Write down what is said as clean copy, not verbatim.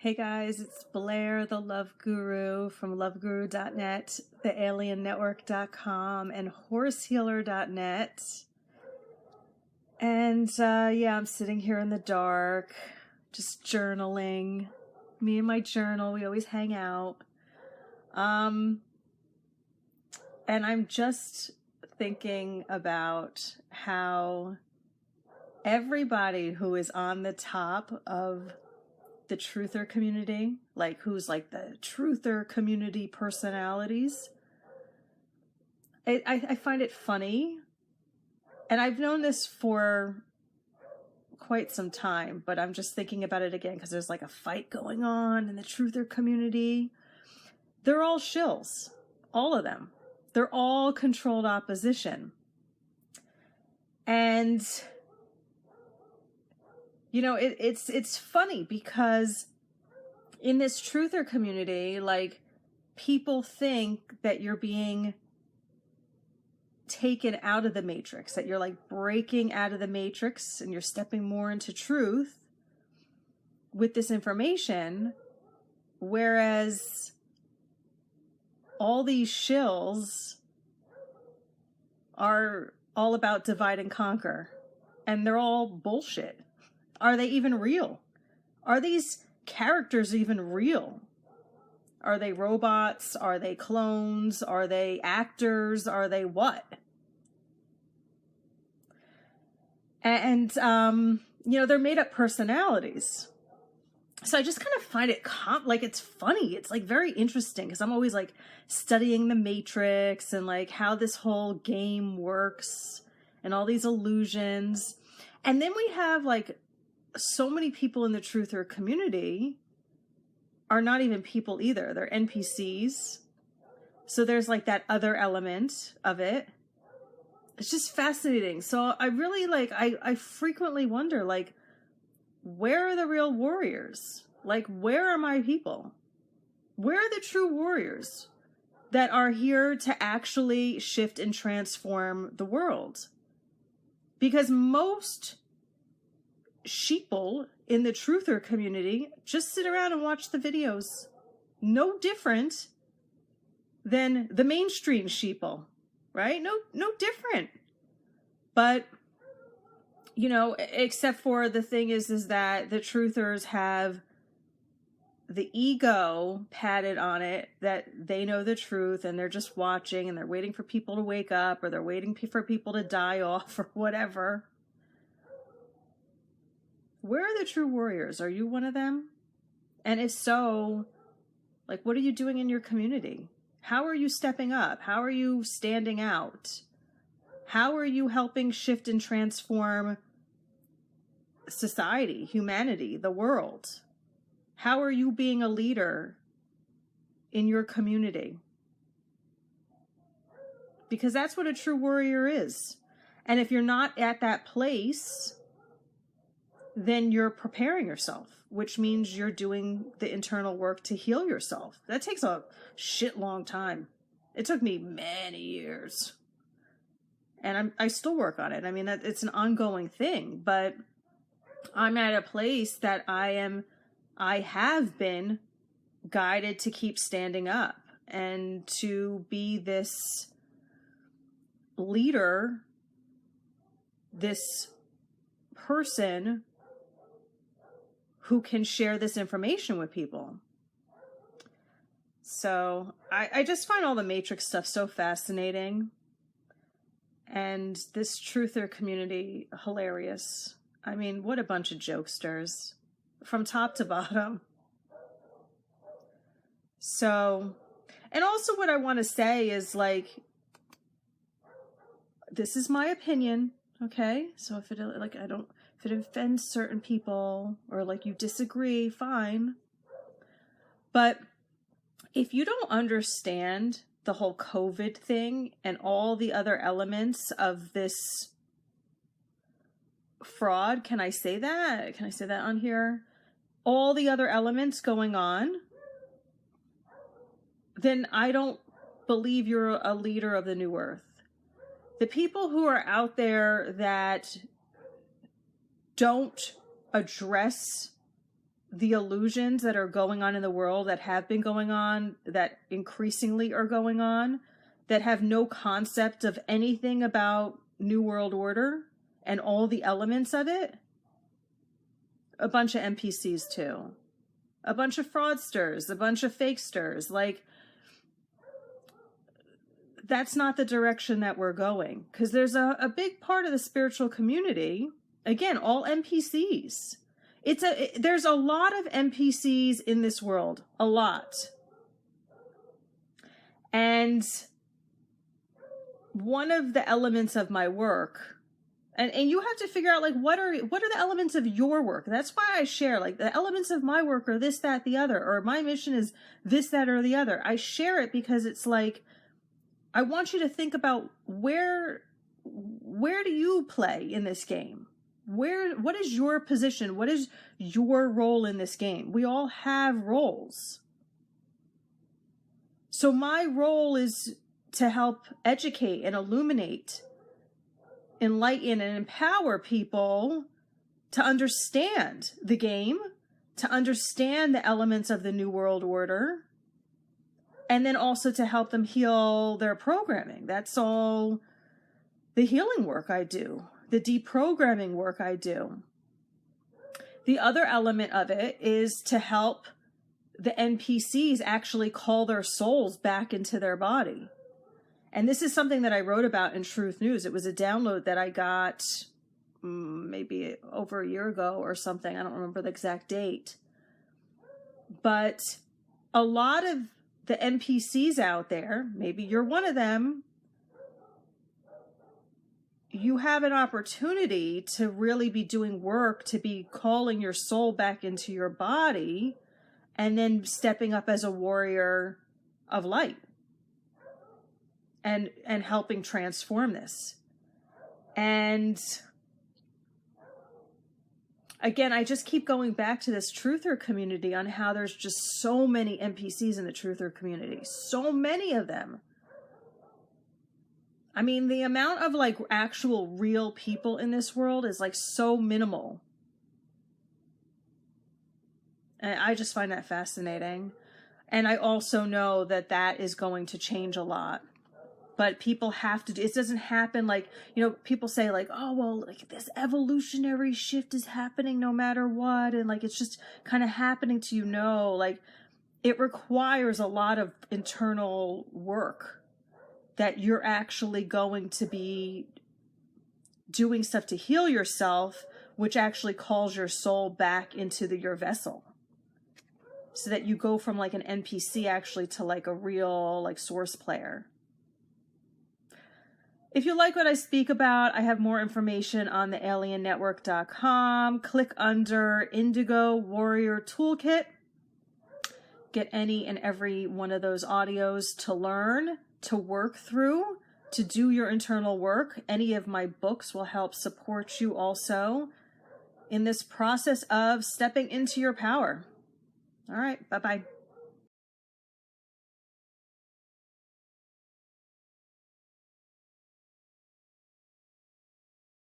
Hey guys, it's Blair, the Love Guru from loveguru.net, thealiennetwork.com, and horsehealer.net. And I'm sitting here in the dark, just journaling. Me and my journal, we always hang out. And I'm just thinking about how everybody who is on the top of the truther community, like who's like the truther community personalities, I find it funny. And I've known this for quite some time, but I'm just thinking about it again because there's like a fight going on in the truther community. They're all shills, all of them. They're all controlled opposition. And you know, it's funny because in this truther community, like, people think that you're being taken out of the matrix, that you're like breaking out of the matrix and you're stepping more into truth with this information, whereas all these shills are all about divide and conquer, and they're all bullshit. Are they even real? Are these characters even real? Are they robots? Are they clones? Are they actors? Are they what? And they're made up personalities. So I just kind of find it like it's funny. It's like very interesting because I'm always like studying the Matrix and like how this whole game works and all these illusions. And then we have like so many people in the truther community are not even people either. They're NPCs. So there's like that other element of it. It's just fascinating. So I really I frequently wonder, like, where are the real warriors? Like, where are my people? Where are the true warriors that are here to actually shift and transform the world? Because most sheeple in the truther community just sit around and watch the videos. No different than the mainstream sheeple, right? No different. But, you know, except for the thing is that the truthers have the ego patted on it that they know the truth and they're just watching and they're waiting for people to wake up or they're waiting for people to die off or whatever. Where are the true warriors? Are you one of them? And if so, like, what are you doing in your community? How are you stepping up? How are you standing out? How are you helping shift and transform society, humanity, the world? How are you being a leader in your community? Because that's what a true warrior is. And if you're not at that place, then you're preparing yourself, which means you're doing the internal work to heal yourself. That takes a shit long time. It took me many years. And I still work on it. I mean, it's an ongoing thing, but I'm at a place that I have been guided to keep standing up and to be this leader, this person who can share this information with people. So I just find all the Matrix stuff so fascinating. And this truther community, hilarious. I mean, what a bunch of jokesters from top to bottom. So, and also what I want to say is, like, this is my opinion, okay? So if it offends certain people or like you disagree, fine. But if you don't understand the whole COVID thing and all the other elements of this fraud, can I say that? Can I say that on here? All the other elements going on, then I don't believe you're a leader of the new earth. The people who are out there that don't address the illusions that are going on in the world, that have been going on, that increasingly are going on, that have no concept of anything about New World Order and all the elements of it, a bunch of NPCs too. A bunch of fraudsters, a bunch of fakesters. Like, that's not the direction that we're going. Because there's a big part of the spiritual community, again, all NPCs. There's a lot of NPCs in this world. A lot. And one of the elements of my work, and you have to figure out, like, what are the elements of your work? That's why I share, like, the elements of my work are this, that, the other, or my mission is this, that, or the other. I share it because it's like, I want you to think about where do you play in this game? What is your position? What is your role in this game? We all have roles. So my role is to help educate and illuminate, enlighten and empower people to understand the game, to understand the elements of the New World Order, and then also to help them heal their programming. That's all the healing work I do, the deprogramming work I do. The other element of it is to help the NPCs actually call their souls back into their body. And this is something that I wrote about in Truth News. It was a download that I got maybe over a year ago or something. I don't remember the exact date. But a lot of the NPCs out there, maybe you're one of them, you have an opportunity to really be doing work, to be calling your soul back into your body, and then stepping up as a warrior of light. And helping transform this. And again, I just keep going back to this truther community on how there's just so many NPCs in the truther community. So many of them. I mean, the amount of like actual real people in this world is like so minimal. And I just find that fascinating. And I also know that that is going to change a lot. But people have to do, it doesn't happen like, you know, people say like, oh, well, like this evolutionary shift is happening no matter what. And like, it's just kind of happening to, you know, like it requires a lot of internal work that you're actually going to be doing stuff to heal yourself, which actually calls your soul back into your vessel. So that you go from like an NPC actually to like a real like source player. If you like what I speak about, I have more information on thealiennetwork.com. Click under Indigo Warrior Toolkit. Get any and every one of those audios to learn, to work through, to do your internal work. Any of my books will help support you also in this process of stepping into your power. All right, bye-bye.